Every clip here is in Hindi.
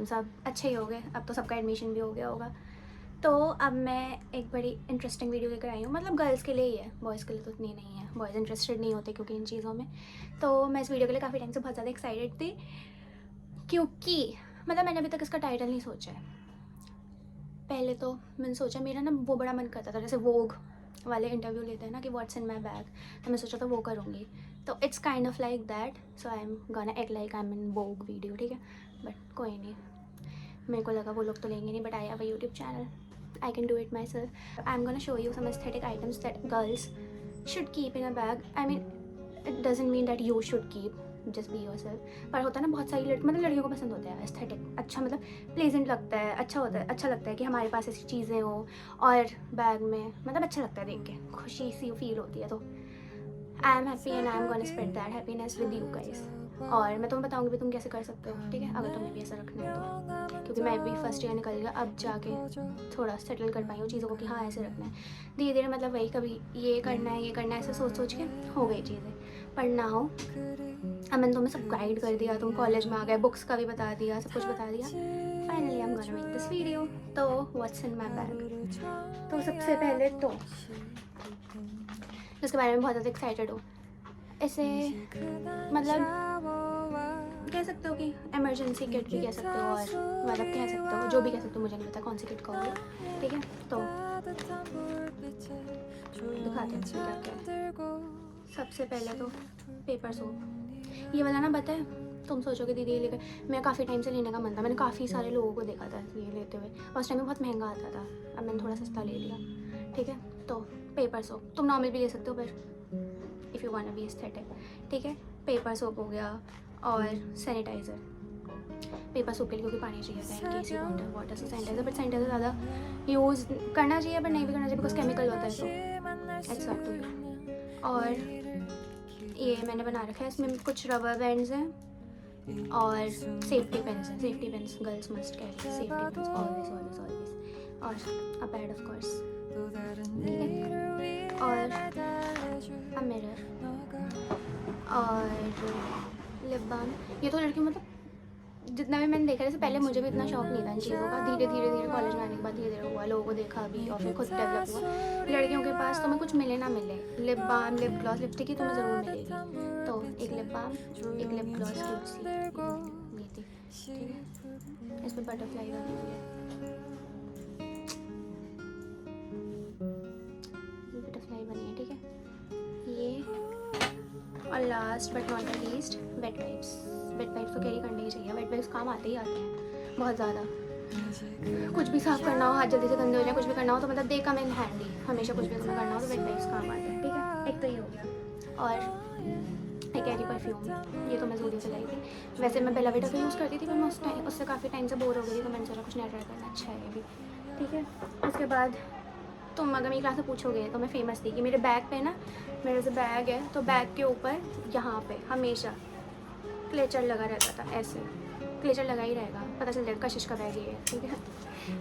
तुम सब अच्छे ही होगे, अब तो सबका एडमिशन भी हो गया होगा। तो अब मैं एक बड़ी इंटरेस्टिंग वीडियो लेकर आई हूँ, मतलब गर्ल्स के लिए ही है, बॉयज़ के लिए तो इतनी नहीं है, बॉयज़ इंटरेस्टेड नहीं होते क्योंकि इन चीज़ों में। तो मैं इस वीडियो के लिए काफ़ी टाइम से बहुत ज़्यादा एक्साइटेड थी, क्योंकि मतलब मैंने अभी तक इसका टाइटल नहीं सोचा है। पहले तो मैंने सोचा, मेरा ना वो बड़ा मन करता था, जैसे वोग वाले इंटरव्यू लेते हैं ना कि व्हाट्स इन माई बैग, तो मैं सोचा था वो करूँगी। तो it's kind of like that, so I am gonna act like I am in Vogue video, ठीक है। बट कोई नहीं, मेरे को लगा वो लोग तो लेंगे नहीं, but I have a YouTube channel, I can do it myself. I'm gonna show you some aesthetic items that girls should keep in a bag. I mean, it doesn't mean that you should keep. Just be yourself. पर होता है ना, बहुत सारी मतलब लड़कियों को पसंद होता है एस्थेटिक, अच्छा मतलब प्लेजेंट लगता है, अच्छा होता है, अच्छा लगता है कि हमारे पास ऐसी चीज़ें हो और बैग में, मतलब अच्छा लगता है देख के, खुशी सी फील होती है। तो I am happy and I am gonna spread that happiness with you guys. और मैं तुम्हें बताऊंगी भी तुम कैसे कर सकते हो, ठीक है, अगर तुम्हें भी ऐसा रखना है तो। क्योंकि मैं भी फर्स्ट ईयर निकल गया, अब जाके थोड़ा सेटल कर पाई हूँ चीज़ों को कि हाँ ऐसे रखना है। धीरे धीरे मतलब वही, कभी ये करना है, ये करना है, ऐसे सोच सोच के हो गई चीज़ें। पर ना हो, अब मैंने तुम्हें सब गाइड कर दिया, तुम कॉलेज में आ गए, बुक्स का भी बता दिया, सब कुछ बता दिया। Finally I am gonna make this video. तो व्हाट्स इन माई बैग, तो सबसे पहले तो जिसके बारे में बहुत ज़्यादा एक्साइटेड हो, ऐसे मतलब कह सकते हो कि इमरजेंसी किट भी कह सकते हो, और मतलब कह सकते हो जो भी कह सकते हो, मुझे नहीं पता कौन सी किट कहोगे, ठीक है। तो दिखाते हैं इसमें क्या क्या है। सबसे पहले तो पेपर सोप, ये वाला ना बताए, तुम सोचोगे दीदी ये लेकर, मेरा काफ़ी टाइम से लेने का मन था, मैंने काफ़ी सारे लोगों को देखा था ये लेते हुए, उस टाइम में बहुत महंगा आता था, अब मैंने थोड़ा सस्ता ले लिया, ठीक है। तो पेपर सोप तुम नॉर्मल भी ले सकते हो, पर if you want to be aesthetic, ठीक है। पेपर सोप हो गया, और सैनिटाइज़र, पेपर सोप के लिए क्योंकि पानी चाहिए था, in case you don't have water, so sanitiser, but sanitiser ज़्यादा यूज़ करना चाहिए पर नहीं भी करना चाहिए, बिकॉज केमिकल होता है, तो इट्स अप टू यू। और ये मैंने बना रखा है, इसमें कुछ रबर बैंड्स हैं और सेफ्टी पेन्स हैं, safety pins girls must carry, safety pins always always always, और अ पैड ऑफ कोर्स, ठीक है। और अ मिरर और लिप बाम। ये तो लड़कियों मतलब जितना भी मैंने देखा, जैसे पहले मुझे भी इतना शौक नहीं था इन चीज़ों का, धीरे धीरे धीरे कॉलेज में आने के बाद धीरे धीरे हुआ, लोगों को देखा भी और फिर खुद डेवलप हुआ। लड़कियों के पास तुम्हें कुछ मिले ना मिले, lip balm, lip gloss, lipstick ही तुम्हें ज़रूर मिलेगी। तो एक लिप बाम, एक लिप ग्लॉस क्यूट सी ये थी, ठीक है। इसमें बटरफ्लाई बनी हुई है, बटरफ्लाई बनी है, ठीक है। ये और last but not the least, wet wipes. Wet wipes तो कैरी करने ही चाहिए, वेट वाइप्स काम आते ही आते हैं बहुत ज़्यादा। कुछ भी साफ़ करना हो, हाथ जल्दी से गंदे हो जाए, कुछ भी करना हो तो मतलब दे कम इन हैंडी, हमेशा कुछ भी तुम्हें करना हो तो वेट वाइप्स काम आते हैं, ठीक है। एक तो ये हो गया, और एक कैरी परफ्यूम, ये तो मैं ज़रूरी से लाई थी। वैसे मैं बेला विटा का यूज़ करती थी, पर मैं उससे काफ़ी टाइम से बोर हो गई थी, तो मैंने सोचा कुछ नया ट्राई करना, अच्छा है ये भी, ठीक है। उसके बाद तुम अगर मेरी क्लास में पूछोगे तो मैं फेमस थी कि मेरे बैग पे ना, मेरा जो बैग है तो बैग के ऊपर यहाँ पे हमेशा क्लेचर लगा रहता था, ऐसे क्लेचर लगा ही रहेगा, पता चल जाएगा कशिश का बैग ये है, ठीक है।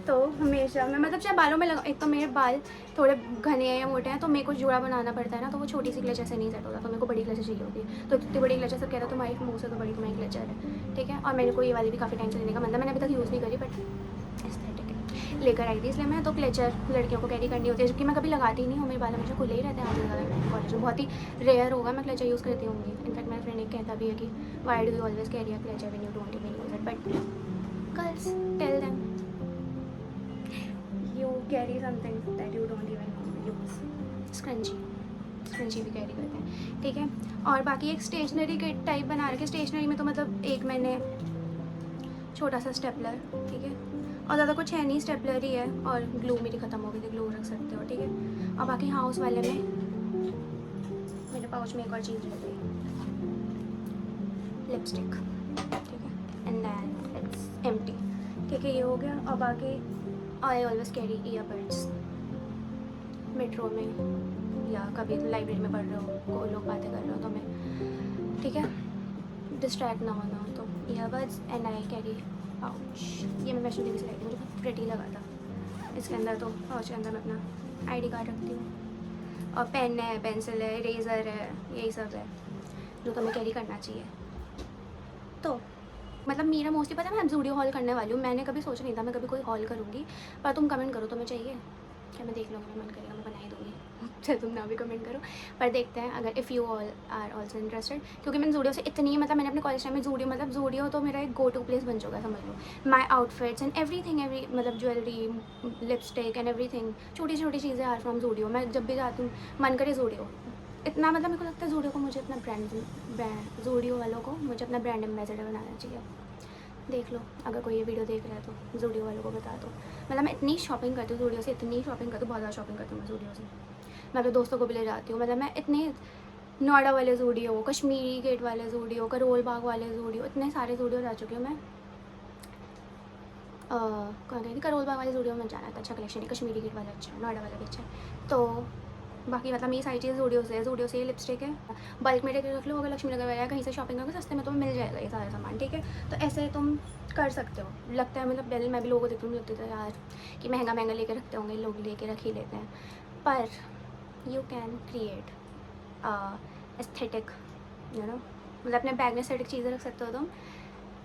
तो हमेशा मैं मतलब चाहे बालों में लगा, एक तो मेरे बाल थोड़े घने हैं या मोटे हैं, तो मेरे को जुड़ा बनाना पड़ता है ना, तो वो छोटी सी क्लेचर से नहीं सेट होता, तो मेरे को बड़ी क्लेचर चाहिए होती है। तो इतनी बड़ी क्लेचर सब कहता है तुम्हारी मुँह से तो बड़ी तुम्हारी क्लेचर है, ठीक है। और मेरे को ये वाली भी काफ़ी टाइम से लेने का मन था, मैंने अभी तक यूज़ नहीं करी, बट लेकर आई थी, इसलिए मैं तो क्लेचर लड़कियों को कैरी करनी होती है, जबकि मैं कभी लगाती नहीं हूँ, मेरे बाल हमेशा खुले ही रहते हैं। आगे ज़्यादा कॉलेज में बहुत ही रेयर होगा मैं क्लेचर यूज़ करती होंगी। इनफैक्ट मेरा फ्रेंड एक कहता भी है कि why do you always carry a clutcher when you don't even use it, but girls tell them you carry something that you don't even use. Scrunchie भी कैरी करते हैं, ठीक है। और बाकी एक स्टेशनरी किट टाइप बना रखे, स्टेशनरी में तो मतलब एक मैंने छोटा सा स्टेपलर, ठीक है, और ज़्यादा कुछ है नहीं, स्टेपलर ही है, और ग्लू मेरी ख़त्म हो गई थी, ग्लू रख सकते हो, ठीक है। और बाकी हाँ, उस वाले में मेरे पाउच में एक और चीज़ रह गई, लिपस्टिक, ठीक है, एंड दैन इट्स एम्प्टी, ठीक है, ये हो गया। और बाकी I always carry earbuds, metro में या कभी लाइब्रेरी में पढ़ रहे हो, कोई लोग बातें कर रहे हो तो मैं, ठीक है, डिस्ट्रैक्ट ना होना हो, तो earbuds and I carry pouch. ये मैं वैष्णो देवी से लाई थी, मुझे बहुत प्रेटी लगा था, इसके अंदर तो पाउच के अंदर मैं अपना आईडी कार्ड रखती हूँ, और पेन है, पेंसिल है, इरेज़र है, यही सब है जो तुम्हें कैरी करना चाहिए। तो मतलब मेरा मोस्टली पता है मैं ज़ूडियो हॉल करने वाली हूँ। मैंने कभी सोचा नहीं था मैं कभी कोई हॉल करूँगी, पर तुम कमेंट करो तुम्हें चाहिए क्या, मैं देख लूँगी, मैं मन करेगा मैं बना ही दूँगी चाहे तुम ना भी कमेंट करो, पर देखते हैं अगर if you all are also interested. क्योंकि मैंने ज़ूडियो से इतनी मतलब मैंने अपने कॉलेज टाइम में ज़ूडियो मतलब ज़ूडियो तो मेरा एक गो टू प्लेस बन चुका है समझ लो। माई आउटफिट्स एंड एवरीथिंग मतलब ज्वेलरी, लिपस्टिक एंड एवरीथिंग, छोटी छोटी चीज़ें आर फ्रॉम ज़ूडियो। मैं जब भी जाती हूँ मन करे ज़ूडियो, इतना मतलब मेरे को लगता है ज़ूडियो को मुझे अपना ब्रांड ज़ूडियो वालों को मुझे अपना ब्रांड एम्बेसडर बनाना चाहिए। देख लो अगर कोई ये वीडियो देख रहा है तो ज़ूडियो वालों को बता दो। मतलब मैं इतनी शॉपिंग करती हूँ ज़ूडियो से, इतनी शॉपिंग करती हूँ, बहुत ज़्यादा शॉपिंग करती हूँ मैं ज़ूडियो से। मैं अपने दोस्तों को भी ले जाती हूँ। मतलब मैं इतने नोएडा वाले ज़ूडियो, कश्मीरी गेट वाले ज़ूडियो, करोल बाग वाले ज़ूडियो, इतने सारे ज़ूडियो जा चुकी हूँ मैं। कहाँ गई थी, करोल बाग वाले ज़ूडियो में जाना था, अच्छा कलेक्शन है। कश्मीरी गेट वाला अच्छा, नोएडा वाला भी अच्छा है। तो बाकी मतलब ये सारी चीज़ ज़ूडियो से लिपस्टिक है, बल्क में रख लो। अगर लक्ष्मी नगर वगैरह कहीं से शॉपिंग करोगे सस्ते में तो मिल जाएगा ये सारा सामान, ठीक है। तो ऐसे तुम कर सकते हो। लगता है मतलब पहले मैं भी लोगों को देखती हूँ, लगता था यार कि महंगा महंगा लेके रखते होंगे, लोग लेके रख ही लेते हैं, पर you can create aesthetic you know, मतलब अपने बैग में एस्थेटिक चीज़ें रख सकते हो तुम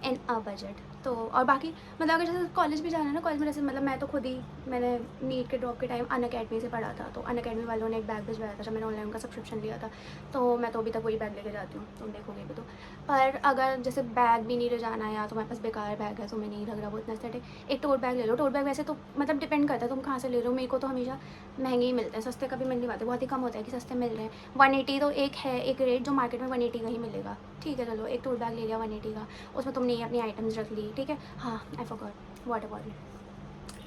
इन अ बजट। तो और बाकी मतलब अगर जैसे कॉलेज भी जाना है ना, कॉलेज में जैसे मतलब मैं तो खुद ही मैंने नीट के ड्रॉप के टाइम अनअकैडमी से पढ़ा था, तो अनअकैडमी वालों ने एक बैग भिजवाया था जब मैंने ऑनलाइन का सब्सक्रिप्शन लिया था, तो मैं तो अभी तक वही बैग लेके जाती हूँ, तुम देखोगे भी तो। पर अगर जैसे बैग भी नहीं ले जाना है या तुम्हारे पास बेकार बैग है, तुम्हें नहीं लग रहा वो इतना सेट, एक टोट बैग ले लो। टोट बैग वैसे तो मतलब डिपेंड करता है तुम कहाँ से ले रहे हो। मेरे को तो हमेशा महंगे ही मिलते हैं, सस्ते कभी मिल नहीं पाते, बहुत ही कम होता है कि सस्ते मिल रहे हैं। 180 तो एक है एक रेट जो मार्केट में 180 का ही मिलेगा, ठीक है। चलो एक टोट बैग ले लिया 180 का, उसमें तुमने अपनी आइटम्स रख ली, ठीक है। हाँ आई फॉरगॉट वाटर बॉटल,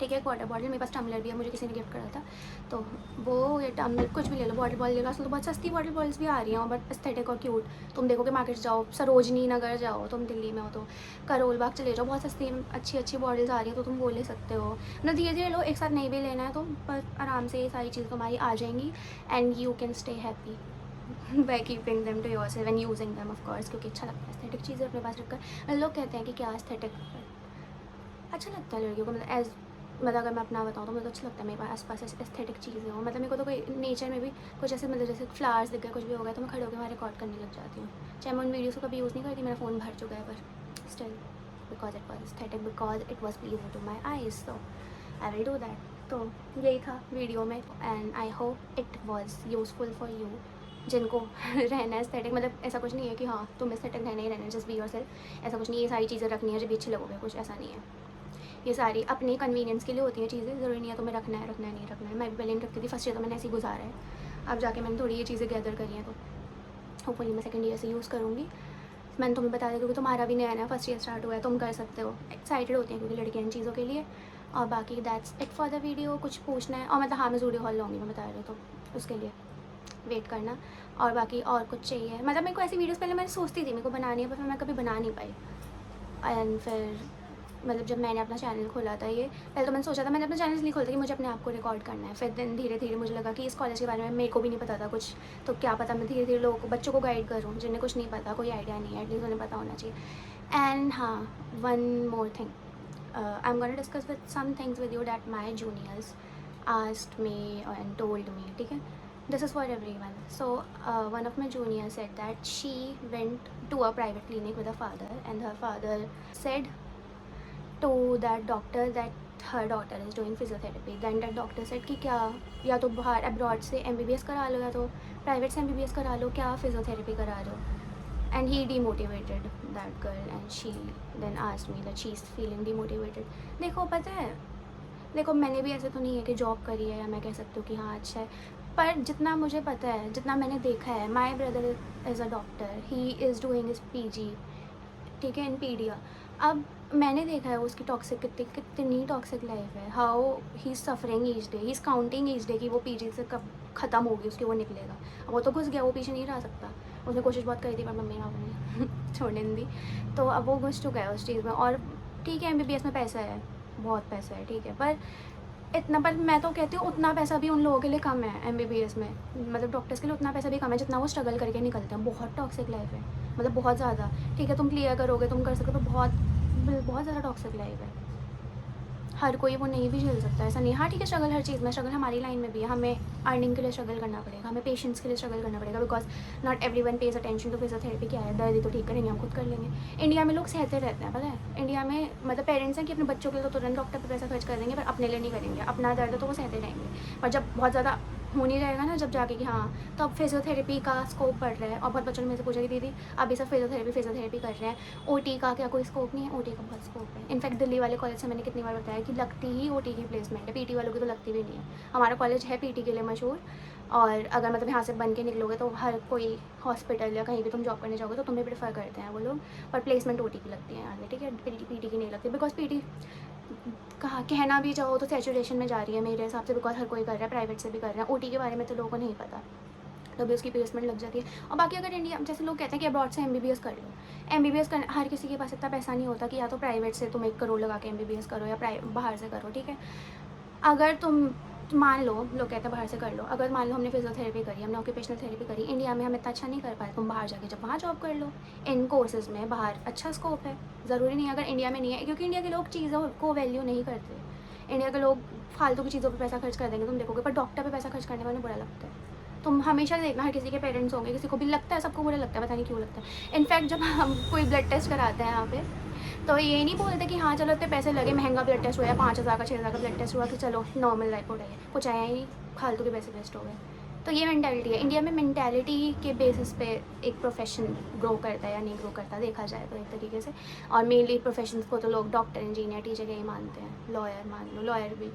ठीक है। एक वाटर बॉटल, मेरे पास टम्बलर भी है, मुझे किसी ने गिफ्ट करा था, तो वो ये टम्बलर कुछ भी ले लो, वाटर बॉटल ले लो। आजकल तो बहुत सस्ती वाटर बॉटल्स भी आ रही हैं बट एस्थेटिक और क्यूट। तुम देखोगे मार्केट जाओ, सरोजनी नगर जाओ, तुम दिल्ली में हो तो करोल बाग चले जाओ, बहुत सस्ती अच्छी अच्छी बॉटल्स आ रही हैं, तो तुम वो ले सकते हो ना। धीरे धीरे लो, एक साथ नहीं भी लेना है तो, पर आराम से ये सारी चीज़ तुम्हारी आ जाएंगी and you can stay happy by keeping them to yourself and using them of course, क्योंकि अच्छा लगता है एस्थेटिक चीज़ें अपने पास रखकर। लोग कहते हैं कि क्या एस्थेटिक अच्छा लगता है लड़कियों को, मतलब एज मतलब अगर मैं अपना बताऊँ तो मुझे तो अच्छा लगता है मेरे पास आसपास एस्थेटिक चीज़ें हो। मतलब मेरे को तो कोई नेचर में भी कुछ ऐसे मतलब जैसे फ्लावर्स दिख गए, कुछ भी हो गया, तो मैं खड़े होकर वहाँ रिकॉर्ड करने लग जाती हूँ। चाहे मैं उन वीडियोज़ को कभी यूज़ नहीं करती, मेरा फ़ोन भर चुका है, पर still because it was aesthetic, because it was pleasing to my eyes, so I will do that. तो यही था वीडियो में and I hope it was useful for you जिनको रहना है एस्थेटिक। मतलब ऐसा कुछ नहीं है कि हाँ तुम एस्थेटिक रहना ही रहना है, जस्ट बी योरसेल्फ, ऐसा कुछ नहीं है। ये सारी चीज़ें रखनी है जब भी अच्छे लगोगे, कुछ ऐसा नहीं है। ये सारी अपने कन्वीनियंस के लिए होती है चीज़ें, ज़रूरी नहीं है तुम्हें रखना है नहीं रखना है। मैं भी पहले नहीं रखती थी, फर्स्ट ईयर तो मैंने ऐसे ही गुजारा है, अब जाके मैंने थोड़ी ये चीज़ें गैदर करी हैं, तो होपफुली मैं सेकंड ईयर से यूज़ करूँगी। मैंने तुम्हें बता दिया क्योंकि तुम्हारा भी नया नया फर्स्ट ईयर स्टार्ट हुआ है, तुम कर सकते हो। एक्साइटेड होती हैं क्योंकि लड़कियाँ इन चीज़ों के लिए। और बाकी that's it for the video. कुछ पूछना है और मतलब हाँ मैं ज़ूडियो हॉल लूँगी, मैं बता रही हूँ, तो उसके लिए वेट करना। और बाकी और कुछ चाहिए, मतलब मेरे को ऐसी वीडियोज़ पहले मैं सोचती थी मेरे को बनानी है, पर फिर मैं कभी बना नहीं पाई। एंड फिर मतलब जब मैंने अपना चैनल खोला था, ये पहले तो मैंने सोचा था मैंने अपना चैनल इसलिए खोला था कि मुझे अपने आप को रिकॉर्ड करना है। फिर दिन धीरे धीरे मुझे लगा कि इस कॉलेज के बारे में मेरे को भी नहीं पता था कुछ, तो क्या पता मैं धीरे धीरे लोगों को, बच्चों को गाइड करूँ जिन्हें कुछ नहीं पता, कोई आइडिया नहीं है, एटलीस्ट उन्हें पता होना चाहिए। एंड हाँ one more thing, I am gonna discuss with some things with you that my juniors asked me and told me, ठीक है। This is for everyone. So one of my juniors said that she went to a private clinic with her father and her father said to that doctor that her daughter is doing physiotherapy. Then that doctor said कि क्या या तो बाहर अब्रॉड से MBBS करा लो या तो प्राइवेट से MBBS करा लो, क्या फिजियोथेरेपी करा रहे हो। and he demotivated that girl and she then asked me that she's feeling demotivated. देखो पता है, देखो मैंने भी ऐसे तो नहीं है कि जॉब करी है या मैं कह सकती हूँ कि हाँ अच्छा है, पर जितना मुझे पता है, जितना मैंने देखा है, my brother is a doctor, he is doing is PG, ठीक है, इन पीडिया। अब मैंने देखा है उसकी टॉक्सिक कितनी टॉक्सिक लाइफ है, how he suffering each day, he is counting each day कि वो PG से कब ख़त्म होगी उसकी, वो निकलेगा। अब वो तो घुस गया, वो पीछे नहीं रह सकता। उसने कोशिश बहुत करी थी पर मम्मी ने छोड़ने नहीं दी, तो अब वो घुस चुका है उस चीज़ में। और ठीक है MBBS में पैसा है, बहुत पैसा है, ठीक है, पर इतना, पर मैं तो कहती हूँ उतना पैसा भी उन लोगों के लिए कम है MBBS में, मतलब डॉक्टर्स के लिए उतना पैसा भी कम है जितना वो स्ट्रगल करके निकलते हैं। बहुत टॉक्सिक लाइफ है, मतलब बहुत ज़्यादा, ठीक है, तुम क्लियर करोगे, तुम कर सकते हो, तो बहुत बहुत ज़्यादा टॉक्सिक लाइफ है। हर कोई वो नहीं भी झेल सकता, ऐसा नहीं। हाँ ठीक है, स्ट्रगल हर चीज़ में, स्ट्रगल हमारी लाइन में भी है, हमें अर्निंग के लिए स्ट्रगल करना पड़ेगा, हमें पेशेंस के लिए स्ट्रगल करना पड़ेगा, because not every one pays attention to physiotherapy. क्या है, दर्द ही तो ठीक करेंगे, हम खुद कर लेंगे। इंडिया में लोग सहते रहते हैं, पता है, इंडिया में मतलब पेरेंट्स हैं कि अपने बच्चों के लिए तो तुरंत डॉक्टर पर पैसा खर्च कर देंगे, पर अपने लिए नहीं करेंगे। अपना दर्द तो वो सहते रहेंगे, पर जब बहुत ज़्यादा हो नहीं जाएगा ना, जब जाके कि हाँ, तो अब फिजियोथेरेपी का स्कोप बढ़ रहा है। और बहुत बच्चों ने मेरे से पूछा कि दीदी अभी सब फिजियोथेरेपी कर रहे हैं, ओटी का क्या कोई स्कोप नहीं है? ओटी का बहुत स्कोप है। इनफैक्ट दिल्ली वाले कॉलेज से मैंने कितनी बार बताया कि लगती ही ओटी की प्लेसमेंट है, पीटी वालों की तो लगती भी नहीं है। हमारा कॉलेज है पीटी के लिए मशहूर, और अगर मतलब यहाँ से बन के निकलोगे तो हर कोई हॉस्पिटल या कहीं भी तुम जॉब करने जाओगे तो तुम्हें प्रेफर करते हैं वो लोग, पर प्लेसमेंट ओटी की लगती है आगे, ठीक है, पीटी की नहीं लगती। बिकॉज पीटी कहाँ कहना भी चाहो तो सैचुरेशन में जा रही है मेरे हिसाब से, बिकॉज हर कोई कर रहा है, प्राइवेट से भी कर रहा है। ओटी के बारे में तो लोगों को नहीं पता, तो भी उसकी प्लेसमेंट लग जाती है। और बाकी अगर इंडिया, जैसे लोग कहते हैं कि अब्रॉड से एमबीबीएस कर लो, एमबीबीएस कर हर किसी के पास इतना पैसा नहीं होता कि या तो प्राइवेट से तुम 1 करोड़ लगा के एमबीबीएस करो या बाहर से करो, ठीक है। अगर तुम मान लो, लोग कहते हैं बाहर से कर लो, अगर मान लो हमने फिजियोथेरेपी करी, हमने ऑक्यूपेशनल थेरेपी करी, इंडिया में हम इतना अच्छा नहीं कर पाए, तुम बाहर जाके जब वहाँ जॉब कर लो। इन कोर्सेज़ में बाहर अच्छा स्कोप है, ज़रूरी नहीं अगर इंडिया में नहीं है, क्योंकि इंडिया के लोग चीज़ों को वैल्यू नहीं करते। इंडिया के लोग फालतू की चीज़ों पर पैसा खर्च कर देंगे, तुम देखोगे, पर डॉक्टर पर पैसा खर्च करने वाले बुरा लगता है। तुम हमेशा देखना, हर किसी के पेरेंट्स होंगे, किसी को भी लगता है, सबको बुरा लगता है, पता नहीं क्यों लगता है। इनफैक्ट जब हम कोई ब्लड टेस्ट कराते हैं यहाँ पे, तो ये नहीं बोलते कि हाँ चलो इतने पैसे लगे, महंगा ब्लड टेस्ट हुआ, 5,000 का 6,000 का ब्लड टेस्ट हुआ, कि चलो नॉर्मल रिपोर्ट है, कुछ आया ही नहीं, फालतू के पैसे वेस्ट हो गए। तो ये मेंटालिटी है इंडिया में। मेंटालिटी के बेसिस पे एक प्रोफेशन ग्रो करता है या नहीं ग्रो करता, देखा जाए तो एक तरीके से। और मेनली प्रोफेशंस को तो लोग डॉक्टर, इंजीनियर, टीचर यही मानते हैं। लॉयर मान लो, लॉयर भी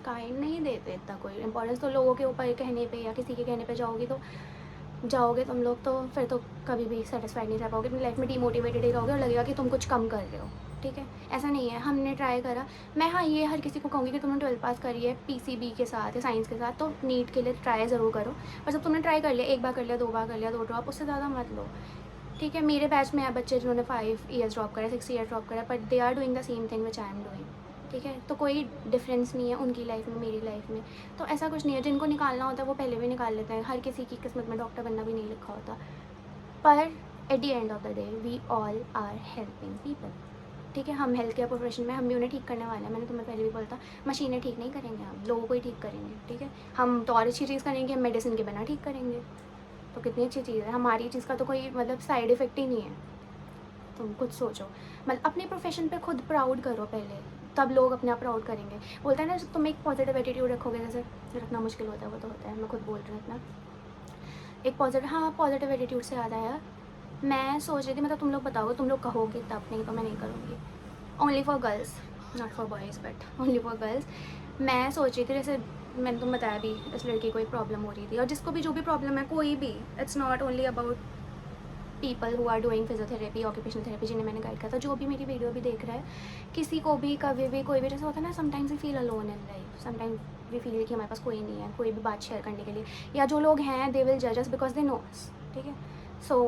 काइंड नहीं देते इतना कोई इंपॉर्टेंस, तो लोगों के ऊपर कहने पे या किसी के कहने पे जाओगे तुम लोग, तो फिर तो कभी भी सेटिस्फाइड नहीं रह पाओगे अपनी लाइफ में, डीमोटिवेटेड ही रहोगे और लगेगा कि तुम कुछ कम कर रहे हो, ठीक है। ऐसा नहीं है, हमने ट्राई करा। मैं हाँ ये हर किसी को कहूँगी कि तुमने 12th पास करी है पीसीबी के साथ या साइंस के साथ, तो नीट के लिए ट्राई ज़रूर करो। पर जब तुमने ट्राई कर लिया, 1 बार कर लिया, 2 बार कर लिया, 2 ड्रॉप, उससे ज़्यादा मत लो, ठीक है। मेरे बैच में है बच्चे जिन्होंने 5 ईयर्स ड्रॉप करा, 6 ईयर ड्रॉप करा, but they are doing the same thing which I am doing, ठीक है। तो कोई डिफरेंस नहीं है उनकी लाइफ में, मेरी लाइफ में, तो ऐसा कुछ नहीं है। जिनको निकालना होता है वो पहले भी निकाल लेते हैं, हर किसी की किस्मत में डॉक्टर बनना भी नहीं लिखा होता। पर at the end of the day we all are helping people, ठीक है। हम हेल्थ केयर प्रोफेशन में, हम भी उन्हें ठीक करने वाले हैं। मैंने तुम्हें पहले भी बोला था, मशीनें ठीक नहीं करेंगे, हम लोगों को ही ठीक करेंगे, ठीक है। हम तो और अच्छी चीज़ करेंगे, हम मेडिसिन के बिना ठीक करेंगे, तो कितनी अच्छी चीज़ है। हमारी चीज़ का तो कोई मतलब साइड इफ़ेक्ट ही नहीं है। तुम खुद सोचो, मतलब अपने प्रोफेशन पे खुद प्राउड करो पहले, तब लोग अपने आप प्राउड करेंगे। बोलता है ना, तुम एक पॉजिटिव एटीट्यूड रखोगे, जैसे रखना मुश्किल होता है, वो तो होता है, मैं खुद बोल रही हूँ इतना एक पॉजिटिव एटीट्यूड से याद आया, मैं सोच रही थी, मतलब तुम लोग बताओगे, तुम लोग कहोगे तब, नहीं तो मैं नहीं करूँगी। Only for girls, not for boys, but only for girls. मैं सोच रही थी, जैसे मैंने तुम बताया भी, इस लड़की को एक प्रॉब्लम हो रही थी, और जिसको भी जो भी प्रॉब्लम है, कोई भी, it's not only about people who are doing physiotherapy, occupational therapy, जिन्हें मैंने गाइड किया था, जो भी मेरी वीडियो भी देख रहा है, किसी को भी कभी भी कोई भी, जैसे होता है ना, sometimes we feel alone in life, sometimes we feel कि हमारे पास कोई नहीं है, कोई भी बात शेयर करने के लिए, या जो लोग हैं दे विल जज us because they know us, ठीक है। So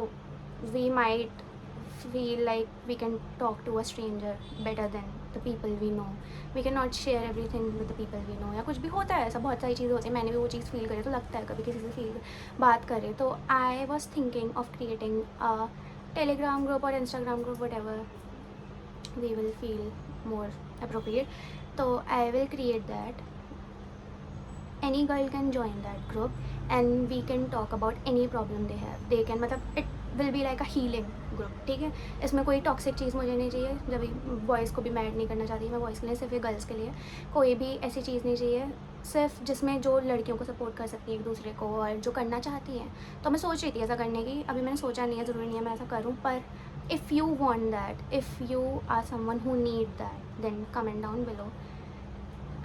we might feel like we can talk to a stranger better than the people we know. We cannot share everything with the people we know, या कुछ भी होता है ऐसा, बहुत सारी चीज़ें होती है। मैंने भी वो चीज़ फील करी, तो लगता है कभी किसी से फील बात करें, तो I was thinking of creating a Telegram group और Instagram group, whatever we will feel more appropriate, तो I will create that. Any girl can join that group and we can talk about any problem they have. They can, मतलब it will be like a healing group, ठीक है। इसमें कोई टॉक्सिक चीज़ मुझे नहीं चाहिए, जब बॉयज़ को भी मैड नहीं करना चाहती मैं बॉयज़ के लिए, सिर्फ ये गर्ल्स के लिए कोई भी ऐसी चीज़ नहीं चाहिए, सिर्फ जिसमें जो लड़कियों को सपोर्ट कर सकती है एक दूसरे को, और जो करना चाहती हैं। तो मैं सोच रही थी ऐसा करने की, अभी मैंने सोचा नहीं है, ज़रूरी नहीं है मैं ऐसा करूँ, पर if you want that, if you are someone who need that, then comment down below,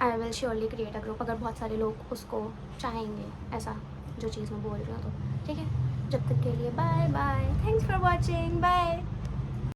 I will surely create a group, अगर बहुत सारे लोग उसको चाहेंगे, ऐसा जो चीज़ मैं बोल रही हूँ तो, ठीक है। जब तक के लिए bye bye, thanks for watching, bye.